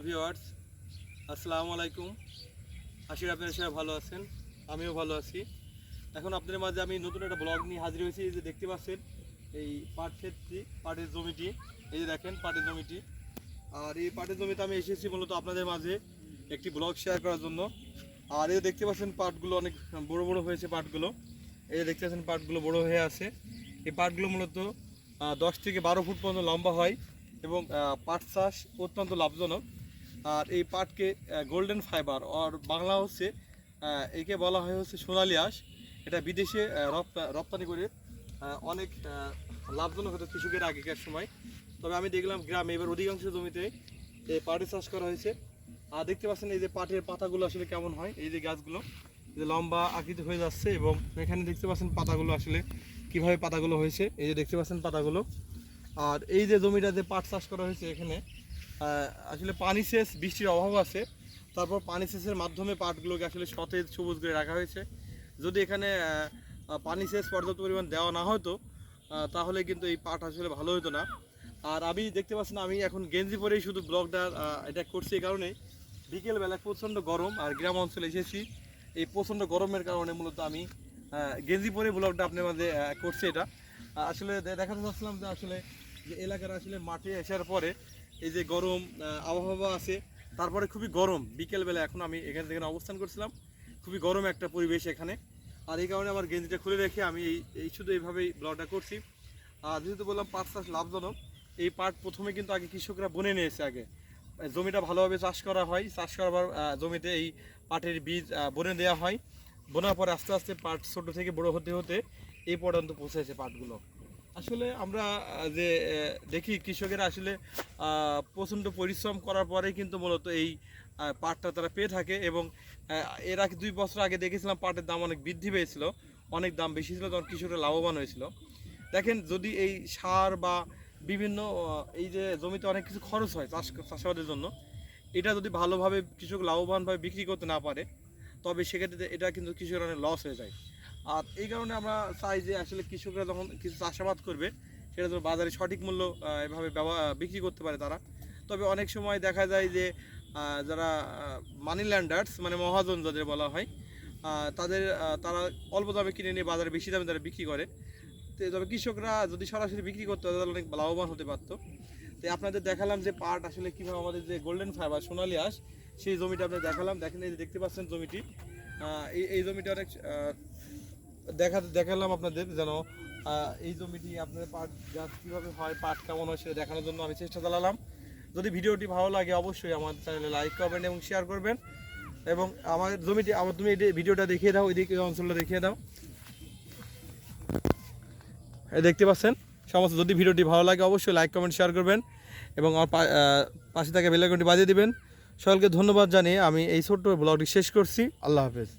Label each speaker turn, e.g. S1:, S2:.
S1: Viewers, আসসালামু আলাইকুম। আশা করি আপনারা সবাই ভালো আছেন, আমিও ভালো আছি। এখন আপনাদের মাঝে আমি নতুন একটা ব্লগ নিয়ে হাজির হয়েছি। এই যে দেখতে পাচ্ছেন এই পাট ক্ষেতটি, পাটের জমিটি, এই যে দেখেন পাটের জমিটি। আর এই পাটের জমিতে আমি এসেছি মূলত আপনাদের মাঝে একটি ব্লগ শেয়ার করার জন্য। আর এই দেখতে পাচ্ছেন পাটগুলো অনেক বড় বড় হয়েছে পাটগুলো। এই যে দেখতে পাচ্ছেন পাটগুলো বড় হয়ে আছে। এই পাটগুলো মূলত 10 থেকে 12 ফুট পর্যন্ত লম্বা হয় এবং পাট চাষ অত্যন্ত লাভজনক। আর এই পাটকে গোল্ডেন ফাইবার আর বাংলা হচ্ছে একে বলা হয় হচ্ছে সোনালি আঁশ। এটা বিদেশে রপ্তানি করে অনেক লাভজনক হতো কৃষকের আগেকার সময়। তবে আমি দেখলাম গ্রামে এবার অধিকাংশ জমিতে এই পাটের চাষ করা হয়েছে। আর দেখতে পাচ্ছেন এই যে পাটের পাতাগুলো আসলে কেমন হয়, এই যে গাছগুলো যে লম্বা আকৃতি হয়ে যাচ্ছে এবং এখানে দেখতে পাচ্ছেন পাতাগুলো আসলে কিভাবে পাতাগুলো হয়েছে, এই যে দেখতে পাচ্ছেন পাতাগুলো। আর এই যে জমিটাতে পাট চাষ করা হয়েছে এখানে আসলে পানি সেচ বৃষ্টির অভাব আছে। তারপর পানি সেচের মাধ্যমে পাটগুলোকে আসলে সতেজ সবুজ করে রাখা হয়েছে। যদি এখানে পানি সেচ পর্যাপ্ত পরিমাণ দেওয়া না হতো তাহলে কিন্তু এই পাট আসলে ভালো হতো না। আর আমি দেখতে পাচ্ছেন আমি এখন গেঞ্জি পরেই শুধু ব্লগটা এটা করছি, এই কারণে বিকেলবেলা প্রচণ্ড গরম আর গ্রাম অঞ্চলে এসেছি। এই প্রচণ্ড গরমের কারণে মূলত আমি গেঞ্জি পরে ব্লগটা আপনার মাঝে করছি। এটা আসলে দেখাতে চাচ্ছিলাম যে আসলে যে এলাকার আসলে মাঠে আসার পরে এই যে গরম আবহাওয়া আছে, তারপরে খুবই গরম বিকেলবেলা এখন আমি এখানে যেখানে অবস্থান করছিলাম খুবই গরম একটা পরিবেশ এখানে। আর এই কারণে আমার গেঞ্জিটা খুলে রেখে আমি এই শুধু এইভাবেই ব্লগটা করছি। আর যেহেতু বললাম পাট চাষ লাভজনক, এই পাট প্রথমে কিন্তু আগে কৃষকরা বনে নিয়েছে। আগে জমিটা ভালোভাবে চাষ করা হয়, চাষ করার পর জমিতে এই পাটের বীজ বনে দেওয়া হয়। বোনার পরে আস্তে আস্তে পাট ছোট থেকে বড় হতে হতে এই পর্যন্ত পৌঁছেছে পাটগুলো। আসলে আমরা যে দেখি কৃষকেরা আসলে প্রচণ্ড পরিশ্রম করার পরে কিন্তু মূলত এই পাটটা তারা পেয়ে থাকে। এবং এর আগে 2 বছর আগে দেখেছিলাম পাটের দাম অনেক বৃদ্ধি পেয়েছিল, অনেক দাম বেশি ছিল, তখন কৃষকরা লাভবান হয়েছিল। দেখেন যদি এই সার বা বিভিন্ন এই যে জমিতে অনেক কিছু খরচ হয় চাষাবাদের জন্য, এটা যদি ভালোভাবে কৃষক লাভবানভাবে বিক্রি করতে না পারে তবে সেক্ষেত্রে এটা কিন্তু কৃষকের অনেক লস হয়ে যায়। আর এই কারণে আমরা চাই যে আসলে কৃষকরা যখন কিছু চাষাবাদ করবে সেটা যেন বাজারে সঠিক মূল্য এভাবে বিক্রি করতে পারে তারা। তবে অনেক সময় দেখা যায় যে যারা মানি ল্যান্ডার্স মানে মহাজন যাদের বলা হয় তারা অল্প দামে কিনে নিয়ে বাজারে বেশি দামে তারা বিক্রি করে। তো তবে কৃষকরা যদি সরাসরি বিক্রি করতো তাহলে অনেক লাভবান হতে পারতো। তো আপনাদের দেখালাম যে পাট আসলে কীভাবে আমাদের যে গোল্ডেন ফাইবার সোনালি আঁশ সেই জমিটা আপনাদের দেখালাম। দেখেন এই যে দেখতে পাচ্ছেন জমিটি, এই জমিটা অনেক দেখালাম আপনাদের যেন এই জমিটি আপনাদের পাট গাছ কীভাবে হয়, পাট কেমন হয় সেটা দেখানোর জন্য আমি চেষ্টা চালালাম। যদি ভিডিওটি ভালো লাগে অবশ্যই আমার চ্যানেলে লাইক করবেন এবং শেয়ার করবেন। এবং আমার জমিটি তুমি এই ভিডিওটা দেখিয়ে দাও, ওইদিকে অঞ্চলটা দেখিয়ে দাও। দেখতে পাচ্ছেন সমস্ত। যদি ভিডিওটি ভালো লাগে অবশ্যই লাইক কমেন্ট শেয়ার করবেন এবং আমার পাশে থাকা বেল আইকনটি বাজিয়ে দিবেন। সকলকে ধন্যবাদ জানিয়ে আমি এই ছোট্ট ব্লগটি শেষ করছি। আল্লাহ হাফেজ।